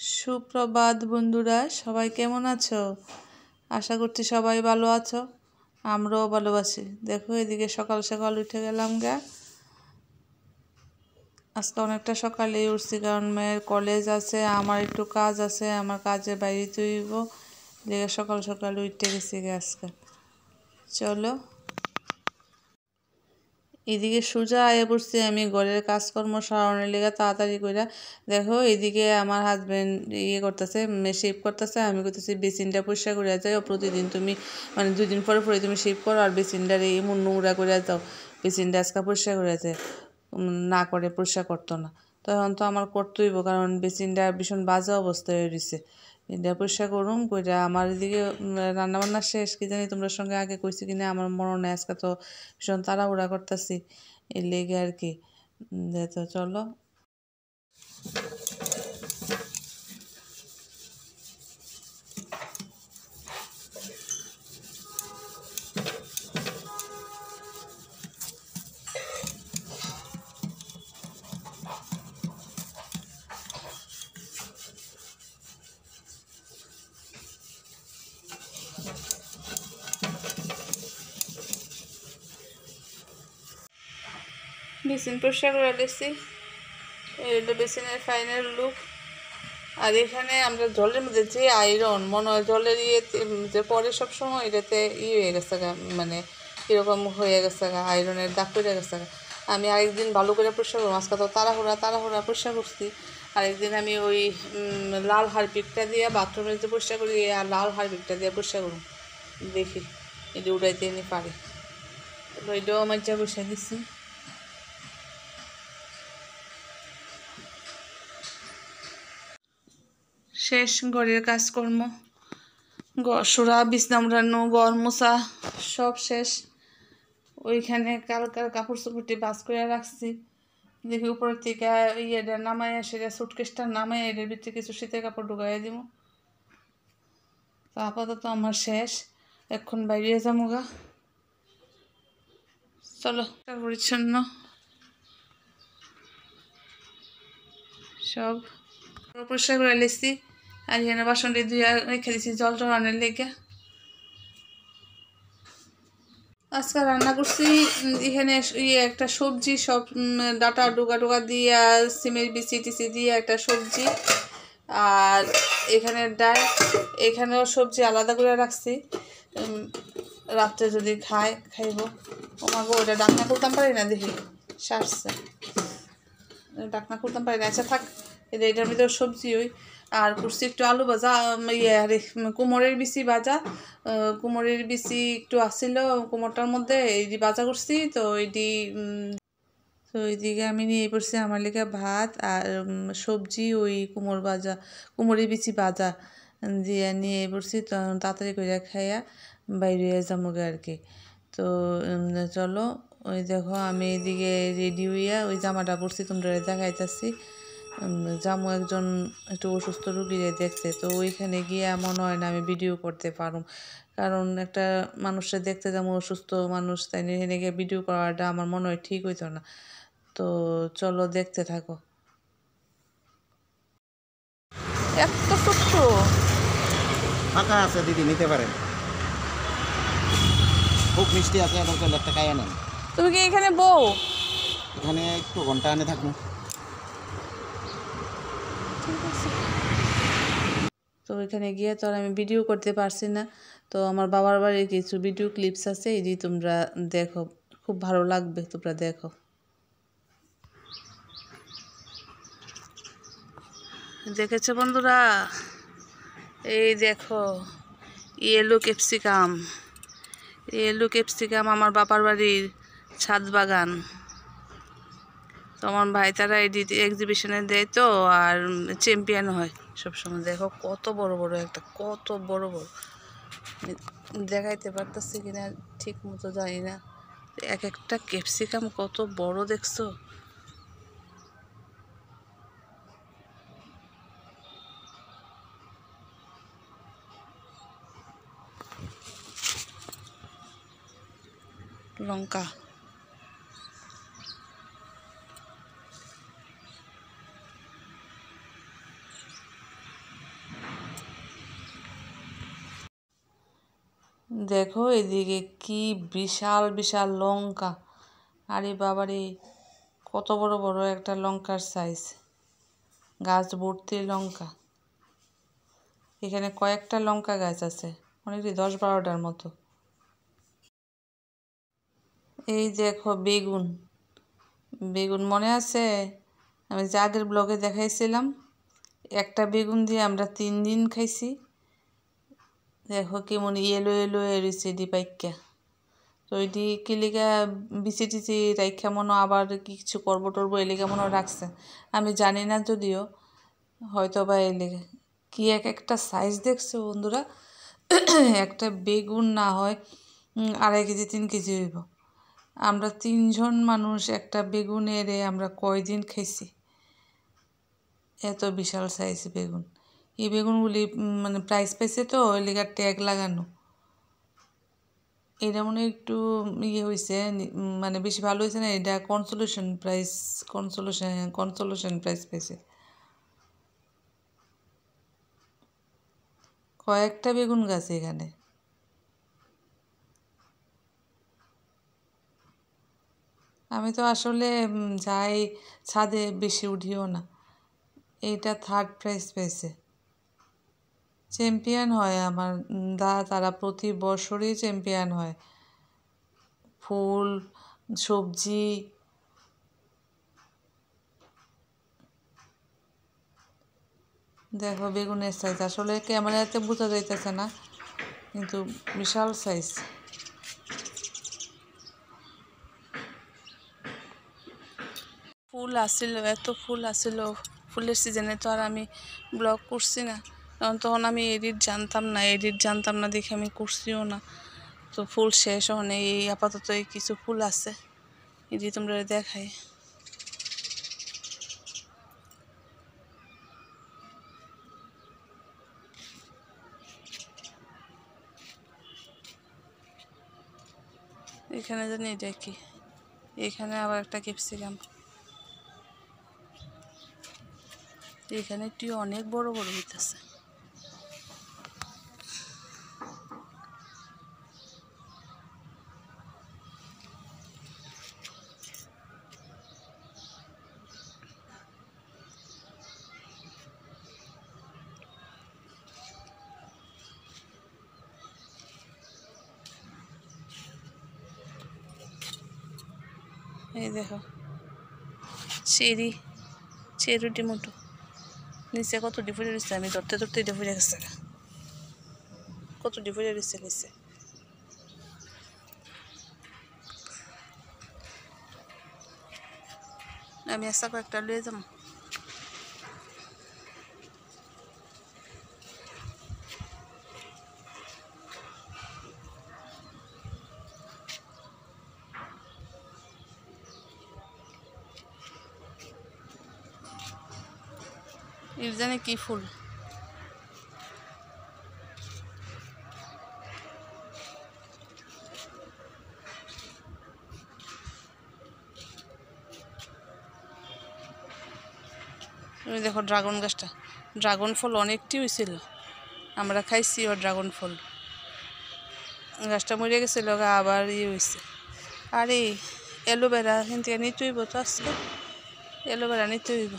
সুপ্রভাত বন্ধুরা, সবাই কেমন আছো? আশা করছি সবাই ভালো আছো। আমরাও ভালোবাসি। দেখো এদিকে সকাল সকাল উঠে গেলাম গা। আজকে অনেকটা সকালেই উঠছি, কারণ মেয়ের কলেজ আছে, আমার একটু কাজ আছে, আমার কাজে বাইরে তুইব লেগে সকাল সকাল উঠে গেছি গে আজকে। চলো এদিকে সোজা আয়া পড়ছি আমি ঘরের কাজকর্ম সারানোর লেগে তাড়াতাড়ি করে। দেখো এদিকে আমার হাজবেন্ড করতেছে, শেভ করতেছে, আমি করতেছি বেসিনটা পরিষ্কার করে যাও। প্রতিদিন তুমি মানে 2 দিন পরে পরে তুমি শেভ করো, আর বেসিনটার এই নোংরা করে যাও। বেসিনটা আজকে পরিষ্কার করে যায়, না করে পরিষ্কার করতো না। তখন তো আমার করতেইব, কারণ বেসিনটা ভীষণ বাজে অবস্থায় হয়ে রয়েছে। এটা পরিষ্কার করুম কইরা আমার এদিকে রান্নাবান্না শেষ। কি জানি তোমরা সঙ্গে আগে কইছি কিনা আমার মনে নেই। আজকে তো ভীষণ তাড়াহুড়া করতেছি, এর লেগে আর কি। তো চলো বেসিন পরিষ্কার করে দিচ্ছি। এটা বেসিনের ফাইনাল লুক। আর এখানে আমরা জলের মধ্যে যে আয়রন, মনে হয় জলের ইয়েতে যে পরে সবসময় এটাতে হয়ে গেছে গা, মানে কীরকম হয়ে গেছে গা, আয়রনের দাগ পড়ে গেছে গা। আমি আরেকদিন ভালো করে পরিষ্কার করবো। আজকে তো তাড়াহুড়া পরিষ্কার করছি। আরেকদিন আমি ওই লাল হারপিকটা দিয়ে বাথরুমে যে পরিষ্কার করি, আর লাল হারপিকটা দিয়ে পরিষ্কার করুন, দেখি এটা উড়াইতে এনে পারি। এটাও আমার যা বসে দিচ্ছি। শেষ ঘরের কাজকর্ম, ঘর সরা, বিছনা উড়ানো, ঘর মোছা সব শেষ। ওইখানে কালকার কাপড় চোপড়টি বাস করে রাখছি। দেখি উপরের থেকে ইয়েটা নামাই, সেটা সুটকেসটা নামাই, এটার ভিতরে কিছু শীতের কাপড় ঢুকাই দিব। তো আপাতত আমার শেষ, এখন বাইরে যাবো গা। চলো পরিচ্ছন্ন সব পরিষ্কার করে লেছি। আর এখানে বাসনটি ধুয়ে রেখে দিছি জল টলানোর লেগে। আজকে রান্না করছি এখানে একটা সবজি, সব ডাটা ডোকা দিয়ে, সিমের বিচি টিচি দিয়ে একটা সবজি। আর এখানে ডাল, এখানেও সবজি আলাদা করে রাখছি, রাত্রে যদি খাইব। আমাকে ওটা ডাকনা করতাম পারি না, দেখি সারছে, ডাকনা করতাম পারি না। আচ্ছা থাক, এটার ভিতরে সবজি ওই। আর করছি একটু আলু ভাজা, কুমড়ের বিচি ভাজা। কুমড়ের বিচি একটু আসছিল কুমড়টার মধ্যে, এই ভাজা করছি। তো তো ওইদিকে আমি নিয়ে পড়ছি আমার লেগে ভাত আর সবজি, ওই কুমড়ের বিচি ভাজা দিয়ে নিয়ে পড়ছি। তো তাড়াতাড়ি করে খাইয়া বাইরে যাবো আর কি। তো চলো, ওই দেখো আমি এদিকে রেডি হইয়া ওই জামাটা পরছি, তোমরা দেখাইতেছি। জামু একজন একটু অসুস্থ রুগীরে দেখতে। তো ওইখানে গিয়ে মনে হয় না আমি ভিডিও করতে পারুম, কারণ একটা মানুষের দেখতে যেমন অসুস্থ মানুষ, তাই এখানে গিয়ে ভিডিও করাটা আমার মনে হয় ঠিক হইতো না। তো চলো দেখতে থাকো। এত ছোট্ট ফাঁকা আছে দিদি, নিতে পারেন। খুব মিষ্টি আছে, এখন চলে একটা খাইয়া নেন। তুমি কি এখানে বউ? এখানে একটু ঘন্টা আনে থাকুন। তো ওইখানে গিয়ে তো আর আমি ভিডিও করতে পারছি না। তো আমার বাবার বাড়ির কিছু ভিডিও ক্লিপস আছে, এই যে তোমরা দেখো, খুব ভালো লাগবে, তোমরা দেখো। দেখেছো বন্ধুরা? এই দেখো ইয়েলো ক্যাপসিকাম আমার বাবার বাড়ির ছাদ বাগান। তো আমার ভাই তারা এক্সিবিশনে দেয় তো, আর চ্যাম্পিয়ন হয় সবসময়। দেখো কত বড় বড় দেখাইতে পারতেছি কিনা ঠিক মতো জানি না। এক একটা ক্যাপসিকাম কত বড় দেখছো। লঙ্কা, দেখো এদিকে কি বিশাল বিশাল লঙ্কা, আরে বাবারে কত বড় বড় একটা লঙ্কার সাইজ, গাছ ভর্তি লঙ্কা। এখানে কয়েকটা লঙ্কা গাছ আছে, অনেকটি 10-12টার মতো। এই দেখো বেগুন, বেগুন মনে আছে আমি যে আগের ব্লগে দেখাইছিলাম, একটা বেগুন দিয়ে আমরা 3 দিন খাইছি। দেখো কেমন ইয়েলো ইয়েলো রয়েছে এডি পাইকা। তো এটি কিলিকা বিচি টিচি রাইখা মনে আবার কিছু করবো টরবো এলিকা মনে রাখছে, আমি জানি না যদিও, হয়তো বা এলিকা। কি একটা সাইজ দেখছো বন্ধুরা, একটা বেগুন না হয় 2.5 কেজি 3 কেজি হইব। আমরা 3 জন মানুষ একটা বেগুন এরে আমরা কয়দিন খাইছি, এত বিশাল সাইজ বেগুন। এই বেগুনগুলি মানে প্রাইস পাইছে তো ওই লিগার ট্যাগ লাগানো। এটা মনে একটু ইয়ে হয়েছে, মানে বেশি ভালো হয়েছে না, এটা কনসোলেশন প্রাইস পেয়েছে। কয়েকটা বেগুন গাছ এখানে। আমি তো আসলে যাই ছাদে বেশি উঠিও না। এইটা 3rd প্রাইজ পেয়েছে, চ্যাম্পিয়ন হয় আমার তারা প্রতি বছরই চ্যাম্পিয়ন হয়। ফুল সবজি দেখো বেগুনের সাইজ, আসলে ক্যামেরাতে বোঝা যাইতেছে না কিন্তু বিশাল সাইজ। ফুল আসছিল, এত ফুল আসছিল, ফুলের সিজনে তো আর আমি ব্লগ করছি না, কারণ তখন আমি এডিট জানতাম না দেখে আমি করছিও না। তো ফুল শেষ হনে এই আপাতত এই কিছু ফুল আছে, এটি তোমরা দেখাই। এখানে জানি এটা কি, এখানে আবার একটা ক্যাপসিকাম, এখানে একটি অনেক বড় বড় হইতেছে। এই দেখো চেরি মোটো নিচে কত ডিফুরে রয়েছে, আমি ধরতে ধরতে ডিফুরে গেছে, কত ডিফুরে রয়েছে নিচে। আমি আশা কয়েকটা লয়ে যাবো। এর জানে কি ফুল, তুমি দেখো ড্রাগন গাছটা, ড্রাগন ফল অনেকটি হয়েছিল, আমরা খাইছি ও ড্রাগন ফল। গাছটা মরে গেছিল, আবার ইয়ে হয়েছে। আরে অ্যালোভেরা কিন্তু নিতে হইব তো, আজকে অ্যালোভেরা নিতে হইব।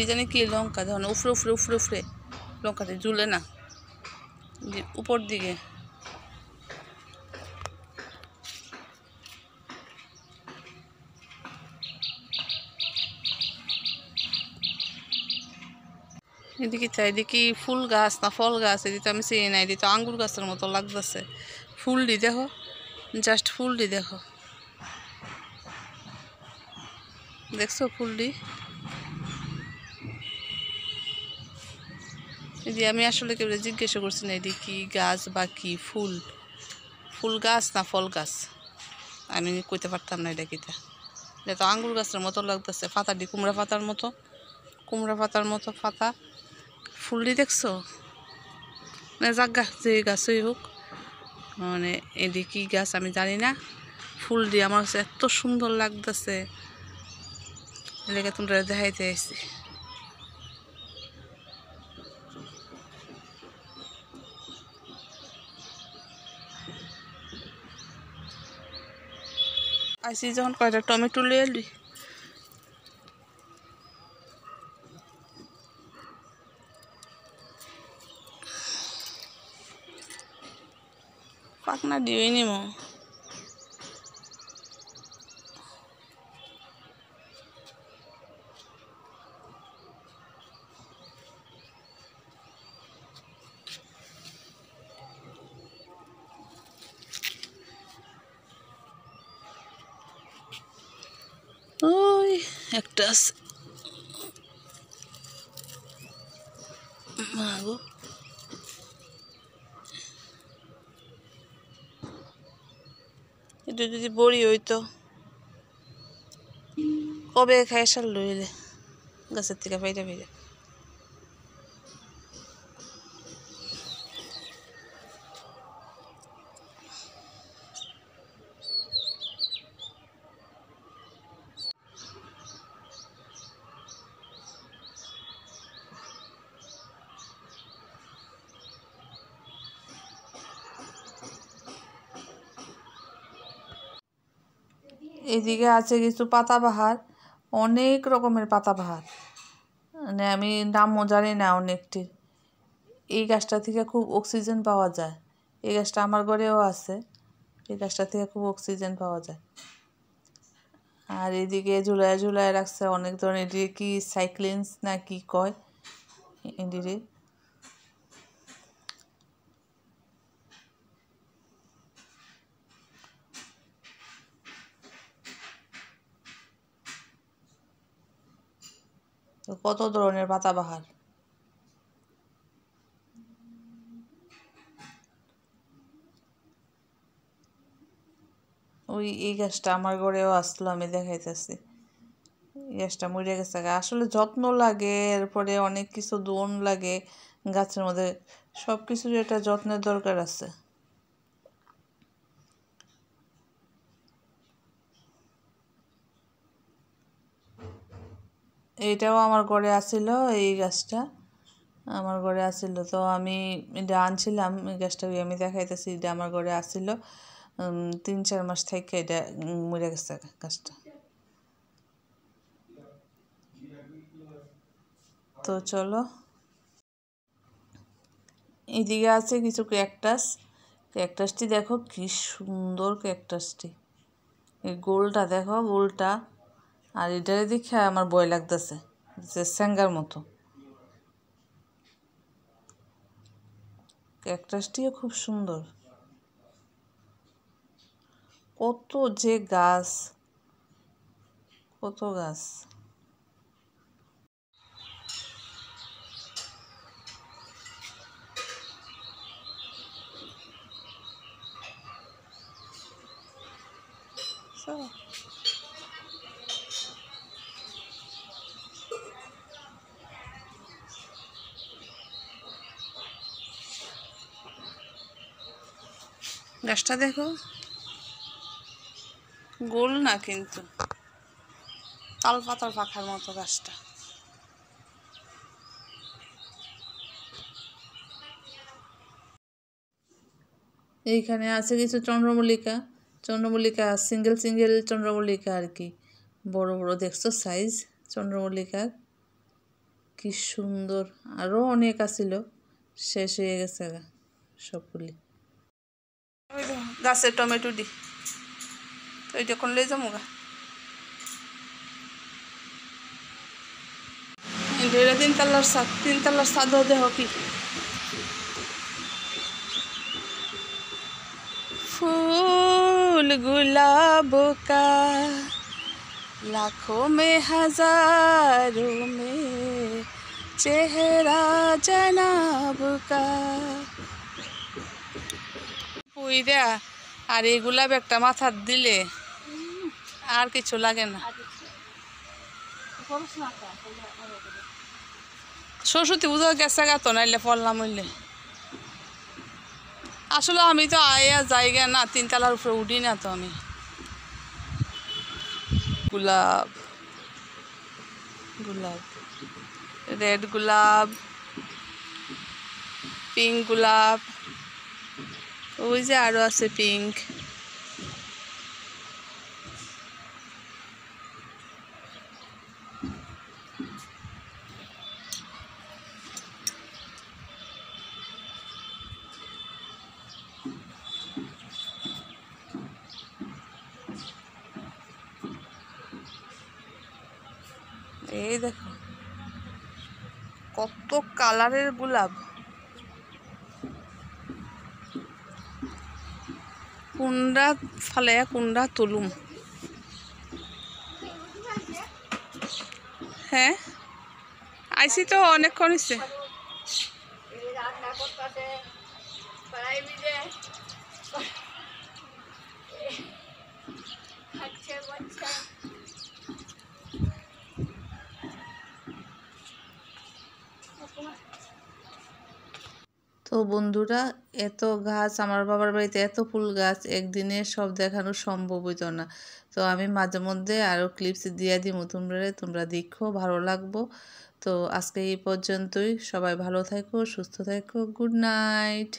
এই জানি কি লঙ্কা, ধরুন উফরে উফরে উফরে উফরে লঙ্কাতে ঝুলে না, উপর দিকে। এদিকে চাই এদিকে ফুল গাছ না ফল গাছ, এদিকে আমি চিনি না, এদিকে তো আঙ্গুর গাছের মতো লাগতেছে। ফুলটি দেখো, জাস্ট ফুলটি দেখো, দেখছো ফুলটি। এই যে আমি আসলে কেউ জিজ্ঞাসা করছি না এটি কি গাছ বা কি ফুল, ফুল গাছ না ফল গাছ আমি কইতে পারতাম না এটা কিটা। এটা তো আঙ্গুর গাছের মতো লাগতেছে, পাতাটি কুমড়া পাতার মতো, কুমড়া পাতার মতো পাতা। ফুলটি দেখছো মানে যাক গাছ, যে গাছই হোক, মানে এটি কি গাছ আমি জানি না, ফুলটি আমার কাছে এত সুন্দর লাগতেছে, এলাকা তোমরা দেখাইতে আসছি। আইসি যখন কয়টা টমেটো লিয়ে এলি, পাকনা দিই নি মো ওই একটা আছে মাগো। এটা যদি বড়ি হইতো কবে খাই সার লইলে গাছের থেকে পাইটা পাইটা। এদিকে আছে কিছু পাতাবাহার, অনেক রকমের পাতাবাহার, মানে আমি নামও জানি না অনেকটির। এই গাছটা থেকে খুব অক্সিজেন পাওয়া যায়, এই গাছটা আমার ঘরেও আছে, এই গাছটা থেকে খুব অক্সিজেন পাওয়া যায়। আর এদিকে ঝুলায় ঝুলায় রাখছে অনেক ধরনের, এদিকে কি সাইক্লিনস না কি কয় এদিকে। কত ধরনের পাতাবাহার। ওই এই গাছটা আমার ঘরেও আসলো, আমি দেখাইতেছি। এই গাছটা মরে গেছে, আসলে যত্ন লাগে, এরপরে অনেক কিছু দোন লাগে গাছের মধ্যে, সব কিছুর একটা যত্নের দরকার আছে। এইটাও আমার ঘরে আসিল, এই গাছটা আমার ঘরে আসিল, তো আমি এটা আনছিলাম, এই গাছটা আমি দেখাইতেছি, এটা আমার ঘরে আসিল 3-4 মাস থেকে, এটা মরে গেছে গাছটা। তো চলো, এদিকে আছে কিছু ক্যাকটাস, ক্যাকটাসটি দেখো কি সুন্দর ক্যাকটাসটি, এই গোলটা দেখো গোলটা, আর এটারে দেখে আমার ভয় লাগতেছে, যে স্যাঙ্গার মতো। ক্যাকটাসটিও খুব সুন্দর, কত যে গাছ, কত গাছ। গাছটা দেখো, গোল না কিন্তু তাল পাতার পাখার মতো গাছটা। এইখানে আছে কিছু চন্দ্রমল্লিকা, চন্দ্রমল্লিকা সিঙ্গেল সিঙ্গেল চন্দ্রমল্লিকা আর কি, বড় বড় দেখছো সাইজ চন্দ্রমল্লিকার, কি সুন্দর। আরও অনেক আছিল, শেষ হয়ে গেছে সবগুলি। গাছের টমেটো দি তো এটা কোন লই যাবো গা, এটা 3 তলার ছাদ, 3 তলার ছাদও দেহ কি फूल गुलाब का लाखों में हजारों में চেহারা জনাব কা পুইরা আর এই গোলাপ একটা মাথার দিলে আর কিছু লাগে না। সরস্বতী পুজো গেছে গা তো নাইলে পড়লাম হইলে। আসলে আমি তো আয়া জায়গা না, 3 তলার উপরে উঠি না তো আমি। গোলাপ গোলাপ, রেড গোলাপ, পিঙ্ক গোলাপ, ওই যে আরো আছে পিঙ্ক। এই দেখো কত কালারের গোলাপ, কুন্ডা ফালে কুন্ডা তুলুম। হ্যাঁ আইসি তো অনেকক্ষণ হয়েছে। তো বন্ধুরা, এত গাছ আমার বাবার বাড়িতে, এত ফুল গাছ একদিনে সব দেখানো সম্ভব হইতো না। তো আমি মাঝে মধ্যে আরও ক্লিপস দিয়ে দিই, তোমরা দেখো, ভালো লাগবো। তো আজকে এই পর্যন্তই, সবাই ভালো থাকো, সুস্থ থাকো, গুড নাইট।